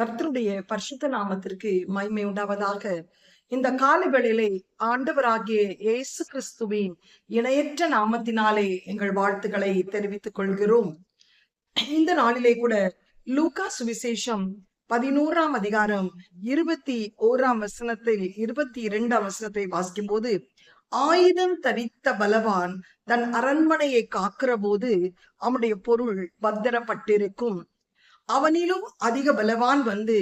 கர்த்தருடைய பரிசுத்த நாமத்திற்கு மகிமை உண்டாவதாக. இந்த காலவேளையிலே ஆண்டவராகிய இயேசு கிறிஸ்துவின் இணையற்ற நாமத்தினாலே எங்கள் வாழ்த்துக்களை தெரிவித்துக் கொள்கிறோம். இந்த நாளிலே கூட லூக்கா சுவிசேஷம் 11ஆம் அதிகாரம் 21ஆம் வசனத்தில் 22ஆம் வசனத்தை வாசிக்கும் போது, ஆயுதம் தரித்த பலவான் தன் அரண்மனையை காக்கிற போது அவனுடைய பொருள் பத்திரப்பட்டிருக்கும். அவனிலும் அதிக பலவான் வந்து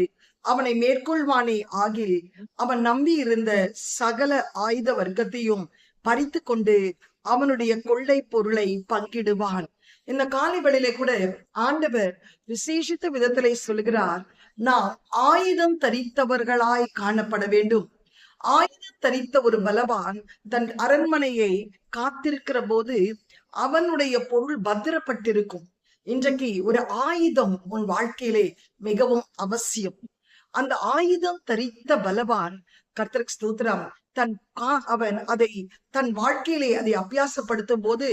அவனை மேற்கொள்வானே ஆகில் அவன் நம்பி இருந்த சகல ஆயுத வர்க்கத்தையும் பறித்து கொண்டு அவனுடைய கொள்ளை பொருளை பங்கிடுவான். இந்த காலை வேளையிலே கூட ஆண்டவர் விசேஷித்த விதத்திலே சொல்கிறார், நாம் ஆயுதம் தரித்தவர்களாய் காணப்பட வேண்டும். ஆயுதம் தரித்த ஒரு பலவான் தன் அரண்மனையை காத்திருக்கிற போது அவனுடைய பொருள் பத்திரப்பட்டிருக்கும். இன்றைக்கு ஒரு ஆயுதம் உன் வாழ்க்கையிலே மிகவும் அவசியம். அந்த ஆயுதம் தரித்த பலவான், கர்த்தருக்கு ஸ்தோத்திரம், அவன் அதை தன் வாழ்க்கையிலே அதை அபியாசப்படுத்தும் போது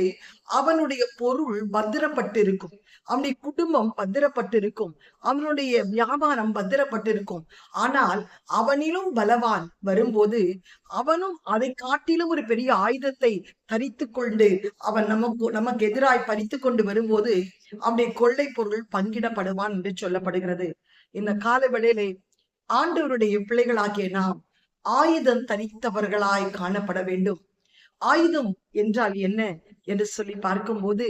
அவனுடைய பொருள் பத்திரப்பட்டிருக்கும், அவனுடைய குடும்பம் பத்திரப்பட்டிருக்கும், அவனுடைய வியாபாரம் பத்திரப்பட்டிருக்கும். ஆனால் அவனிலும் பலவான் வரும்போது அவனும் அதை காட்டிலும் ஒரு பெரிய ஆயுதத்தை தரித்து கொண்டு அவன் நமக்கு எதிராய் பறித்து கொண்டு வரும்போது அவனுடைய கொள்ளை பொருள் பங்கிடப்படுவான் என்று சொல்லப்படுகிறது. இந்த கால வேளையிலே ஆண்டவருடைய பிள்ளைகளாகிய நாம் ஆயுதம் தரித்தவர்களாய் காணப்பட வேண்டும். ஆயுதம் என்றால் என்ன என்று சொல்லி பார்க்கும்போது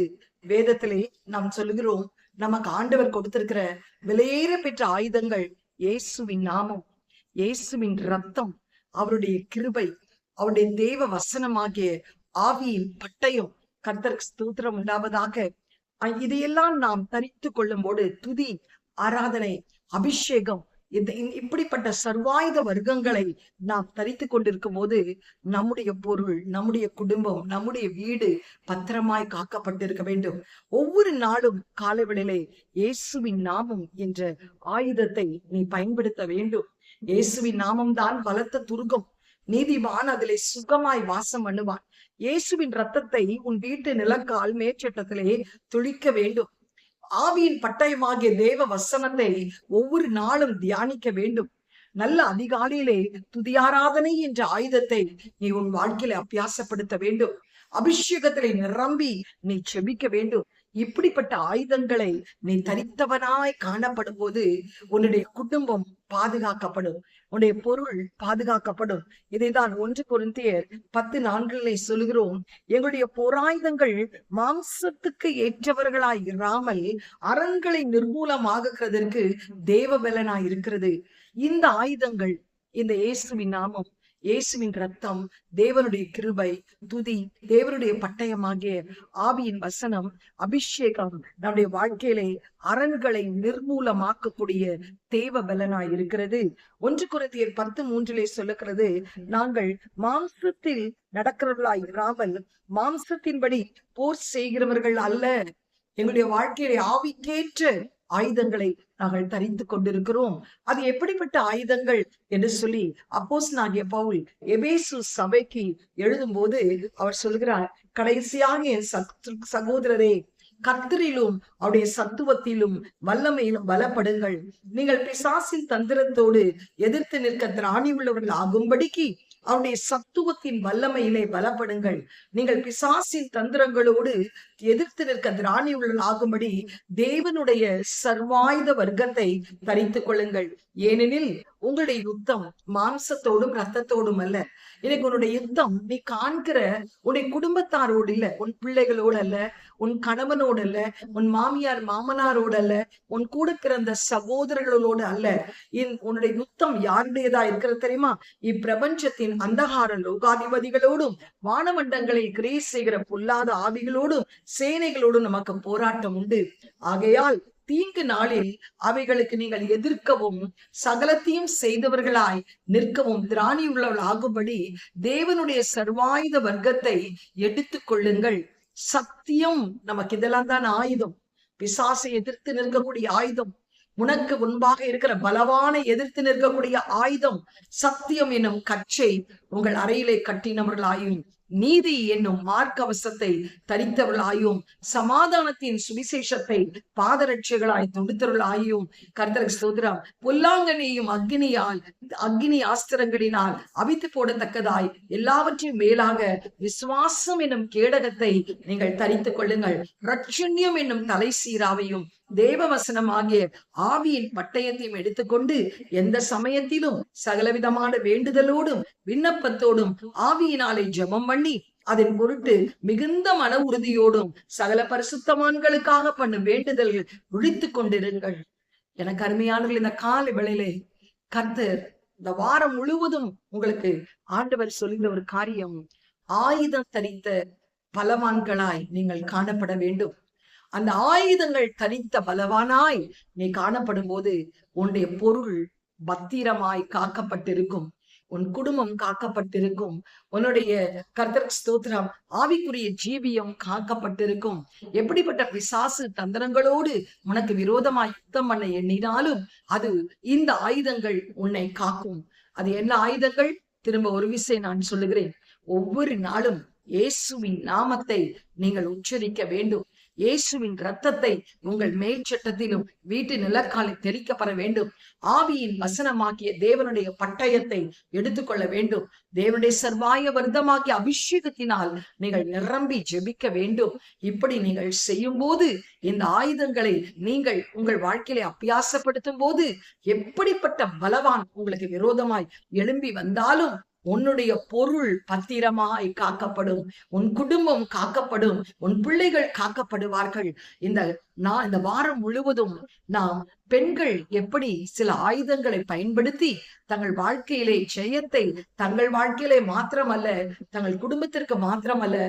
வேதத்திலே நாம் சொல்லுகிறோம், நமக்கு ஆண்டவர் கொடுத்திருக்கிற விலையேற பெற்ற ஆயுதங்கள் இயேசுவின் நாமம், இயேசுவின் ரத்தம், அவருடைய கிருபை, அவருடைய தேவ வசனமாகிய ஆவியின் பட்டயம். கர்த்தருக்கு ஸ்தோத்திரம் உண்டாவதாக. இதையெல்லாம் நாம் தரித்து கொள்ளும் போது துதி, ஆராதனை, அபிஷேகம், இப்படிப்பட்ட சர்வாயுத வர்க்கங்களை நாம் தரித்து கொண்டிருக்கும் போது நம்முடைய பொருள், நம்முடைய குடும்பம், நம்முடைய வீடு பத்திரமாய் காக்கப்பட்டிருக்க வேண்டும். ஒவ்வொரு நாளும் காலைவேளையிலே இயேசுவின் நாமம் என்ற ஆயுதத்தை நீ பயன்படுத்த வேண்டும். இயேசுவின் நாமம் தான் பலத்த துருகம், நீதிமான் அதிலே சுகமாய் வாசம் பண்ணுவான். இயேசுவின் ரத்தத்தை உன் வீட்டு நிலக்கால் மேற்சட்டத்திலே துளிக்க வேண்டும். ஆவியின் பட்டயமாகிய தேவ வசனத்தை ஒவ்வொரு நாளும் தியானிக்க வேண்டும். நல்ல அதிகாலையிலே துதியாராதனை என்ற ஆயுதத்தை நீ உன் வாழ்க்கையில அபியாசப்படுத்த வேண்டும். அபிஷேகத்திலே நிரம்பி நீ செபிக்க வேண்டும். இப்படிப்பட்ட ஆயுதங்களை நீ தரித்தவனாய் காணப்படும் போது உன்னுடைய குடும்பம் பாதுகாக்கப்படும், உன்னுடைய பொருள் பாதுகாக்கப்படும். இதைதான் 1 கொரிந்தியர் 10:4 சொல்கிறோம், எங்களுடைய போராயுதங்கள் மாம்சத்துக்கு ஏற்றவர்களாய் இராமல் அரண்களை நிர்மூலமாக்குறதற்கு தேவ பலனாய் இருக்கிறது. இந்த ஆயுதங்கள் இந்த இயேசுவின் நாமம், இயேசுவின் ரத்தம், தேவனுடைய கிருபை, துதி, தேவனுடைய பட்டயமாகிய ஆவியின் வசனம், அபிஷேகம் நம்முடைய வாழ்க்கையிலே அரண்களை நிர்மூலமாக்கக்கூடிய தேவ பலனாய் இருக்கிறது. 1 கொரிந்தியர் 10:3 சொல்லுகிறது, நாங்கள் மாம்சத்தில் நடக்கிறவர்களாய் இராமல் மாம்சத்தின்படி போர் செய்கிறவர்கள் அல்ல. எங்களுடைய வாழ்க்கையிலே ஆவிக்கேற்ற ஆயுதங்களை நாங்கள் தரித்து கொண்டிருக்கிறோம். அது எப்படிப்பட்ட ஆயுதங்கள் என்று சொல்லி அப்போஸ்தலனாகிய பவுல் எபேசு சபைக்கு எழுதும் போது அவர் சொல்கிறார், கடைசியாக என் சகோதரரே, கர்த்தரிலும் அவருடைய சத்துவத்திலும் வல்லமையிலும் பலப்படுங்கள். நீங்கள் பிசாசின் தந்திரத்தோடு எதிர்த்து நிற்க திராணி உள்ளவர்கள் ஆகும்படிக்கு அவருடைய சத்துவத்தின் வல்லமையிலே பலப்படுங்கள். நீங்கள் பிசாசின் தந்திரங்களோடு எதிர்த்து நிற்க திராணி உள்ளவர்கள் ஆகும்படி தேவனுடைய சர்வாயுத வர்க்கத்தை தரித்துக் கொள்ளுங்கள். ஏனெனில் உங்களுடைய யுத்தம் மாம்சத்தோடும் ரத்தத்தோடும் அல்ல. இன்னைக்கு உன்னுடைய யுத்தம் நீ காண்கிற உன்னுடைய குடும்பத்தாரோடு இல்ல, உன் பிள்ளைகளோடு அல்ல, உன் கணவனோடு அல்ல, உன் மாமியார் மாமனாரோடு அல்ல, உன் கூட பிறந்த சகோதரர்களோடு அல்ல. உன்னுடைய யுத்தம் யாருடையதா இருக்கிறது தெரியுமா? இப்பிரபஞ்சத்தின் அந்தகார லோகாதிபதிகளோடும் வானமண்டங்களில் கிரியை செய்கிற பொல்லாத ஆவிகளோடும் சேனைகளோடும் நமக்கு போராட்டம் உண்டு. ஆகையால் தீங்கு நாளில் அவைகளுக்கு நீங்கள் எதிர்க்கவும் சகலத்தையும் செய்தவர்களாய் நிற்கவும் திராணி உள்ளவர்கள் ஆகும்படி தேவனுடைய சர்வாயுத வர்க்கத்தை எடுத்துக் கொள்ளுங்கள். சத்தியம் நமக்கு இதெல்லாம் தான் ஆயுதம். பிசாசை எதிர்த்து நிற்கக்கூடிய ஆயுதம், உனக்கு முன்பாக இருக்கிற பலவான எதிர்த்து நிற்கக்கூடிய ஆயுதம் சத்தியம் எனும் கச்சை உங்கள் அறையிலே கட்டினவர்களாயும் நீதி என்னும் மார்க்கவசத்தை தரித்தவர்களாயும், சமாதானத்தின் சுவிசேஷத்தை பாதரட்சைகளாய் தொடுத்தவர்களாயும், கர்த்தருக்கு ஸ்தோத்திரம், பொல்லாங்கனையும் அக்னி ஆஸ்திரங்களினால் அவித்து போடத்தக்கதாய் எல்லாவற்றையும் மேலாக விசுவாசம் என்னும் கேடகத்தை நீங்கள் தரித்துக் கொள்ளுங்கள். ரட்சண்யம் என்னும் தலை சீராவையும் தேவவசனம் ஆகிய ஆவியின் பட்டயத்தையும் எடுத்துக்கொண்டு எந்த சமயத்திலும் சகலவிதமான வேண்டுதலோடும் விண்ணப்பத்தோடும் ஆவியினாலே ஜெபம் பண்ணி அதன் பொருட்டு மிகுந்த மன உறுதியோடும் சகல பரிசுத்தவான்களுக்காக பண்ணும் வேண்டுதல்கள் விழித்துக் கொண்டிருங்கள். எனக்கு அருமையானவர்கள், இந்த காலை வேளையிலே கர்த்தர் இந்த வாரம் முழுவதும் உங்களுக்கு ஆண்டவர் சொல்லுகிற ஒரு காரியம், ஆயுதம் தரித்த பலவான்களாய் நீங்கள் காணப்பட வேண்டும். அந்த ஆயுதங்கள் தரித்த பலவானாய் நீ காணப்படும் போது உன்னுடைய பொருள் பத்திரமாய் காக்கப்பட்டிருக்கும், உன் குடும்பம் காக்கப்பட்டிருக்கும், உன்னுடைய கர்த்தருக்கு ஸ்தோத்திரம் ஆவிக்குரிய ஜீவியம் காக்கப்பட்டிருக்கும். எப்படிப்பட்ட பிசாசு தந்திரங்களோடு உனக்கு விரோதமாய் யுத்தம் பண்ண எண்ணினாலும் அது இந்த ஆயுதங்கள் உன்னை காக்கும். அது என்ன ஆயுதங்கள்? திரும்ப ஒரு விஷயம் நான் சொல்லுகிறேன். ஒவ்வொரு நாளும் இயேசுவின் நாமத்தை நீங்கள் உச்சரிக்க வேண்டும். இயேசுவின் இரத்தத்தை உங்கள் மேற்சட்டத்திலும் வீட்டு நிலக்காலை தெரிக்கப்பட வேண்டும். ஆவியின் வசனமாக்கிய தேவனுடைய பட்டயத்தை எடுத்துக்கொள்ள வேண்டும். தேவனுடைய சர்வாய வர்த்தமாக்கிய அபிஷேகத்தினால் நீங்கள் நிரம்பி ஜெபிக்க வேண்டும். இப்படி நீங்கள் செய்யும் போது, இந்த ஆயுதங்களை நீங்கள் உங்கள் வாழ்க்கையில அபியாசப்படுத்தும் போது, எப்படிப்பட்ட பலவான் உங்களுக்கு விரோதமாய் எழும்பி வந்தாலும் உன்னுடைய பொருள் பத்திரமாய் காக்கப்படும், உன் குடும்பம் காக்கப்படும், உன் பிள்ளைகள் காக்கப்படுவார்கள். இந்த வாரம் முழுவதும் நாம் பெண்கள் எப்படி சில ஆயுதங்களை பயன்படுத்தி தங்கள் வாழ்க்கையிலே ஜெயத்தை, தங்கள் வாழ்க்கையிலே மாத்திரமல்ல, தங்கள் குடும்பத்திற்கு மாத்திரமல்ல,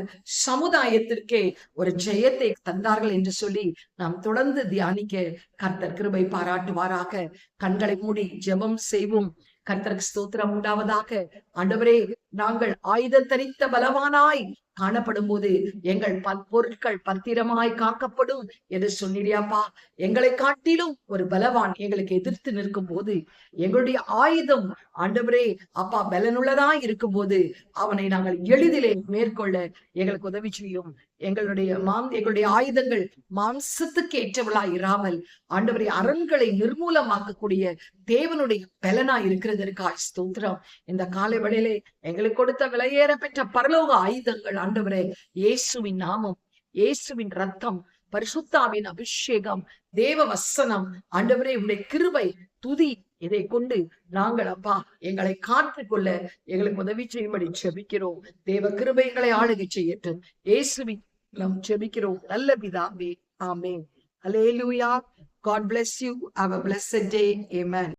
சமுதாயத்திற்கே ஒரு ஜெயத்தை தந்தார்கள் என்று சொல்லி நாம் தொடர்ந்து தியானிக்க கர்த்தர் கிருபை பாராட்டுவாராக. கண்களை மூடி ஜெபம் செய்வோம். கர்த்தருக்கு ஸ்தோத்திரம் உண்டாவதாக. ஆண்டவரே, நாங்கள் ஆயுதம் தரித்த பலவானாய் காணப்படும் போது எங்கள் பொருட்கள் பத்திரமாய் காக்கப்படும் என்று சொன்னிடியாப்பா. எங்களை காட்டிலும் ஒரு பலவான் எங்களுக்கு எதிர்த்து நிற்கும் போது, எங்களுடைய ஆயுதம் ஆண்டவரே அப்பா பலனுள்ளதாய் இருக்கும் போது அவனை நாங்கள் எளிதிலே மேற்கொள்ள எங்களுக்கு உதவி செய்யும். எங்களுடைய ஆயுதங்கள் மாம்சத்துக்கு ஏற்றவளாய் இராமல் ஆண்டவரை அரண்களை நிர்மூலமாக்கக்கூடிய தேவனுடைய பலனாய் இருக்கிறதற்காக ஸ்தோத்திரம். இந்த காலை வேளையிலே எங்களுக்கு கொடுத்த விலையேற பெற்ற பரலோக ஆயுதங்கள் ஆண்டவரே, இயேசுவின் நாமம், இயேசுவின் ரத்தம், பரிசுத்தாவின் அபிஷேகம், தேவ வசனம், ஆண்டவரே உடைய கிருபை, துதி, இதை கொண்டு நாங்கள் அப்பா எங்களை காத்துக்கொள்ள எங்களுக்கு உதவி செய்யும்படி ஜெபிக்கிறோம். தேவ கிருபை எங்களை ஆளுகை செய்யட்டும். இயேசுவின் நாம் ஜெபிக்கிறோம் நல்ல பிதாவே, ஆமென். Hallelujah. God bless you. Have a blessed day. Amen.